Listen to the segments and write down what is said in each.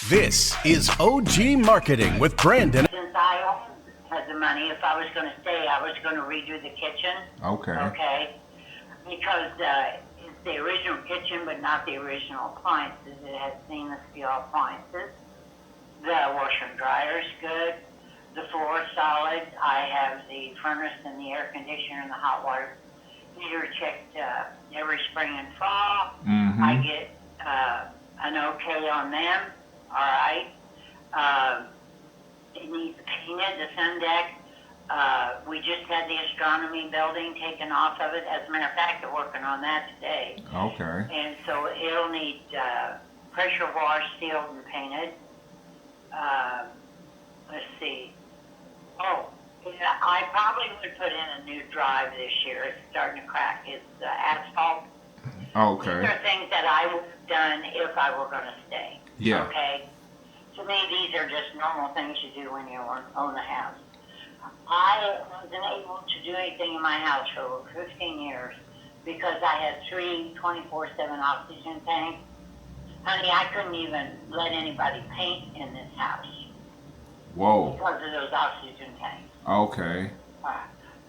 This is OG Marketing with Brandon. Since I had the money, if I was going to stay, I was going to redo the kitchen. Okay. Okay. Because it's the original kitchen, but not the original appliances. It has stainless steel appliances. The washer and dryer is good. The floor is solid. I have the furnace and the air conditioner and the hot water heater checked every spring and fall. Mm-hmm. I get an okay on them. All right. It needs painted, the sun deck. We just had the astronomy building taken off of it. As a matter of fact, they're working on that today. Okay. And so it'll need pressure washed, sealed, and painted. Let's see. Oh, yeah, I probably would put in a new drive this year. It's starting to crack. It's asphalt. Okay. These are things that I would have done if I were going to stay. Yeah. Okay? To me, these are just normal things you do when you own a house. I wasn't able to do anything in my house for over 15 years because I had three 24/7 oxygen tanks. Honey, I couldn't even let anybody paint in this house Whoa. because of those oxygen tanks. Okay.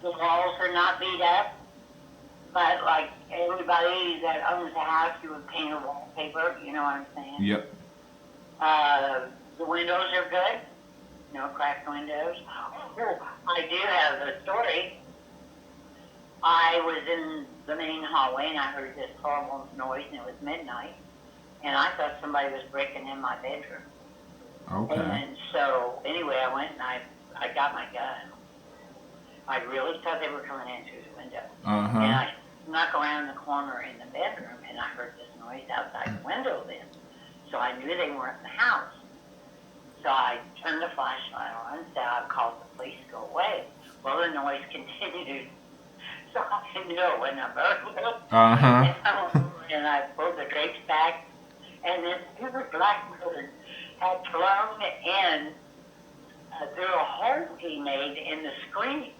The walls are not beat up, but like everybody that owns a house, you would paint a wallpaper, you know what I'm saying? Yep. The windows are good. No cracked windows. Oh, I do have a story. I was in the main hallway and I heard this horrible noise and it was midnight. And I thought somebody was breaking in my bedroom. Okay. And so anyway, I went and I got my gun. I really thought they were coming in through the window. Uh-huh. And I snuck around the corner in the bedroom and I heard this noise outside the window then. So I knew they weren't in the house. So I turned the flashlight on, so I called the police to go away. Well, the noise continued. So I knew it wasn't a burglar. Uh-huh. And I pulled the drapes back, and this huge black bird had flown in through a hole he made in the screen.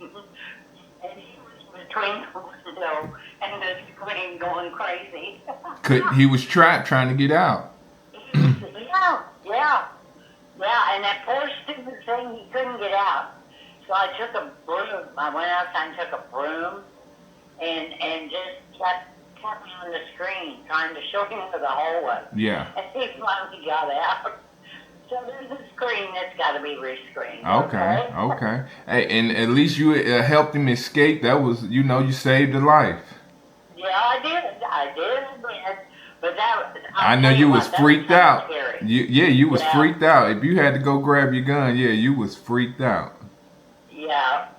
And he was between the window and the screen going crazy. He was trapped trying to get out. Yeah, and that poor stupid thing, he couldn't get out. So I took a broom. I went outside and took a broom and just kept tapping on the screen, trying to show him where the hole was. Yeah. And he finally got out. So there's a screen that's got to be rescreened. Okay. Hey, and at least you helped him escape. That was, you saved a life. Yeah, I did. But I know you was freaked out. You was freaked out. If you had to go grab your gun, you was freaked out. Yeah.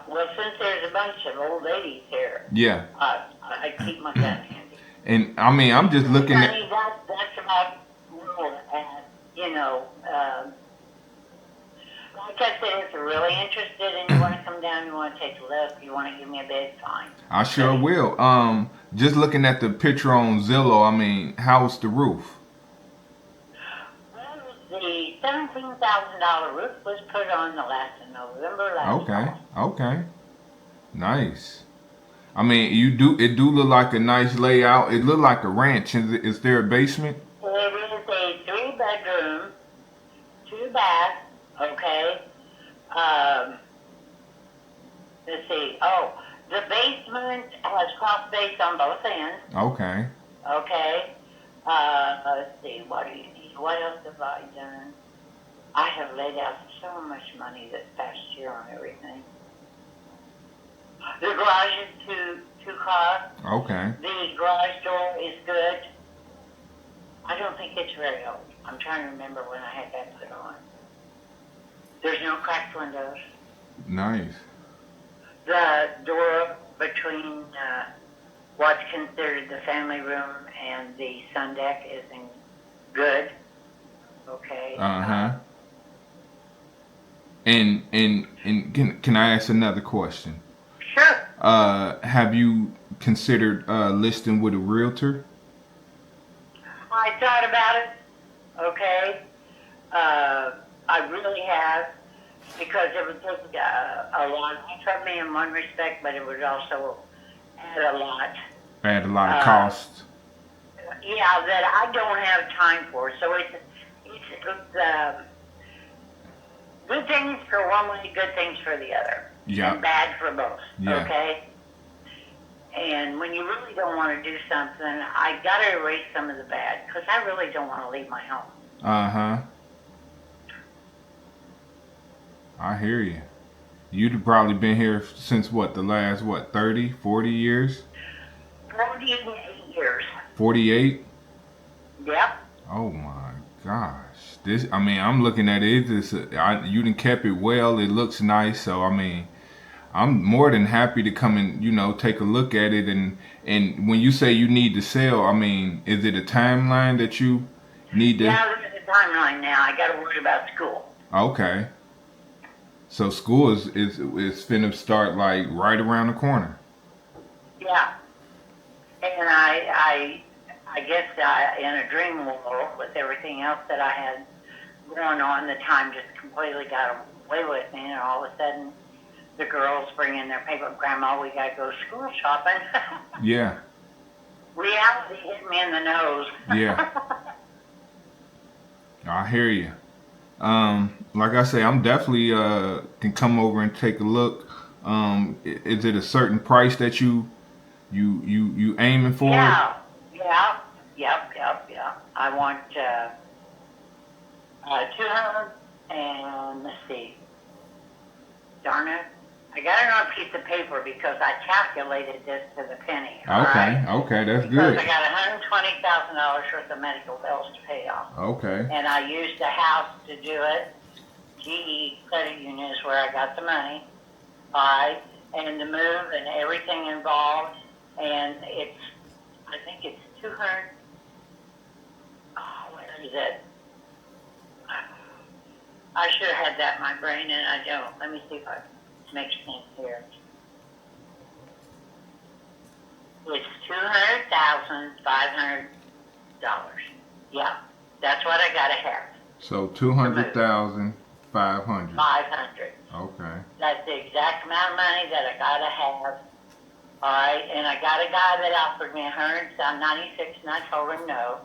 Well, since there's a bunch of old ladies here, yeah, I keep my gun handy. And I mean, I'm just looking at. That's about rural, like I said, if you're really interested and you want to come down, you want to take a look, you want to give me a bid, fine. I sure will. Just looking at the picture on Zillow, I mean, how's the roof? Well, the $17,000 roof was put on the last of November last fall. Okay. Nice. I mean, it do look like a nice layout. It look like a ranch. Is there a basement? It is a 3-bedroom, 2-bath, okay? Let's see. Oh, the basement has cross base on both ends. Okay. Okay. Let's see. What do you need? What else have I done? I have laid out so much money this past year on everything. The garage is two car. Okay. The garage door is good. I don't think it's very old. I'm trying to remember when I had that put on. There's no cracked windows. Nice. The door between what's considered the family room and the sun deck is good. Okay. Uh-huh. And can I ask another question? Sure. Have you considered listing with a realtor? I thought about it. Okay. I really have, because it would take a lot from me in one respect, but it would also add a lot. Add a lot of cost. Yeah, that I don't have time for. So good things for one way, good things for the other. Yeah. And bad for both. Yeah. Okay? And when you really don't want to do something, I got to erase some of the bad because I really don't want to leave my home. Uh-huh. I hear you. You'd have probably been here since what, the last, 30, 40 years? 48 years. 48? Yep. Oh my gosh. I'm looking at it. You done kept it well. It looks nice. So, I'm more than happy to come and, take a look at it. And when you say you need to sell, is it a timeline that you need to? Yeah, there's a timeline now. I got to worry about school. Okay. So school is finna start like right around the corner. Yeah. And I guess in a dream world with everything else that I had going on, the time just completely got away with me, and all of a sudden the girls bring in their paper. Grandma, we got to go school shopping. Yeah. Reality hit me in the nose. Yeah. I hear you. Like I say, I'm definitely can come over and take a look. Is it a certain price that you aiming for? Yeah. I want 200 and let's see. Darn it. I got it on a piece of paper because I calculated this to the penny. Okay, right? Okay, that's because good. I got $120,000 worth of medical bills to pay off. Okay. And I used the house to do it. GE Credit Union is where I got the money. All right. And the move and everything involved. And I think it's 200. Oh, where is it? I should have had that in my brain and I don't. Let me see if I make sense here. It's $200,500. Yeah, that's what I gotta have. So 200,500. 500. Okay. That's the exact amount of money that I gotta have. All right, and I got a guy that offered me 196, and I told him no.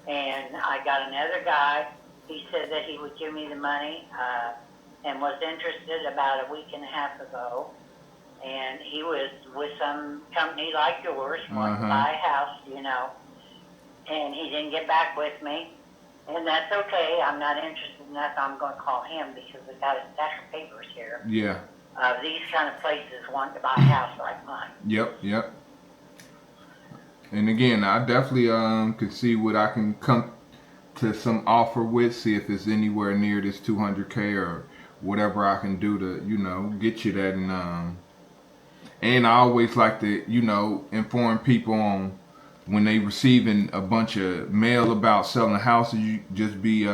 And I got another guy. He said that he would give me the money, and was interested about a week and a half ago. And he was with some company like yours, wanting to buy a house, And he didn't get back with me. And that's okay. I'm not interested in that. I'm going to call him because I got a stack of papers here. Yeah. These kind of places want to buy a house like mine. Yep. And again, I definitely can see what I can come to some offer with, see if it's anywhere near this 200K or whatever I can do to, get you that. And I always like to, inform people on when they receiving a bunch of mail about selling houses, you just be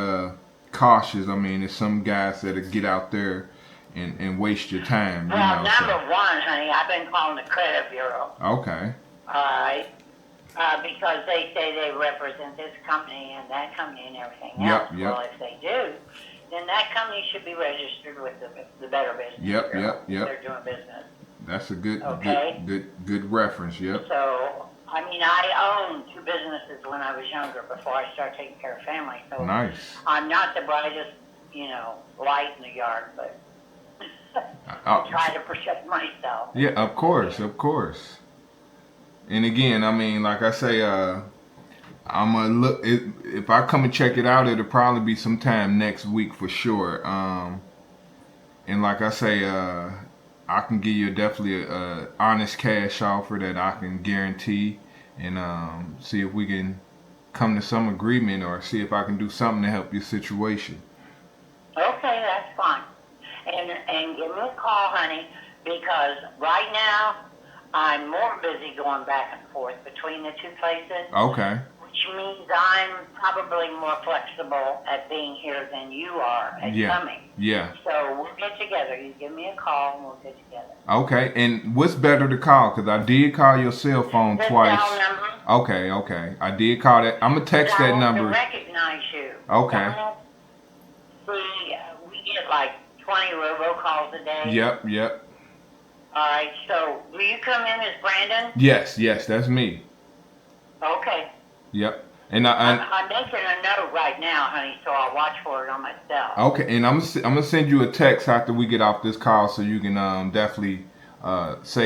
cautious. There's some guys that'll get out there and waste your time. Well, number one, honey, I've been calling the credit bureau. Okay. All right. Because they say they represent this company and that company and everything else. Yep. Well, if they do, then that company should be registered with the Better Business Bureau. Yep. They're doing business. That's a good, okay. good reference. Yep. So, I owned 2 businesses when I was younger before I started taking care of family. So nice. I'm not the brightest, light in the yard, but I try to protect myself. Yeah, of course. And again, like I say, I'm gonna look. If I come and check it out, it'll probably be sometime next week for sure. And like I say, I can give you definitely a honest cash offer that I can guarantee, and see if we can come to some agreement or see if I can do something to help your situation. Okay, that's fine. And give me a call, honey, because right now I'm more busy going back and forth between the 2 places. Okay. Which means I'm probably more flexible at being here than you are at coming. Yeah. So we'll get together. You give me a call and we'll get together. Okay. And what's better to call? Because I did call your cell phone twice. Cell number. Okay. I did call that. I'm going to text that number. I recognize you. Okay. See, we get like 20 robocalls a day. Yep. All right. So will you come in as Brandon? Yes. That's me. Okay. Yep. And I'm making a note right now, honey, so I'll watch for it on myself. okay, and I'm gonna send you a text after we get off this call so you can definitely say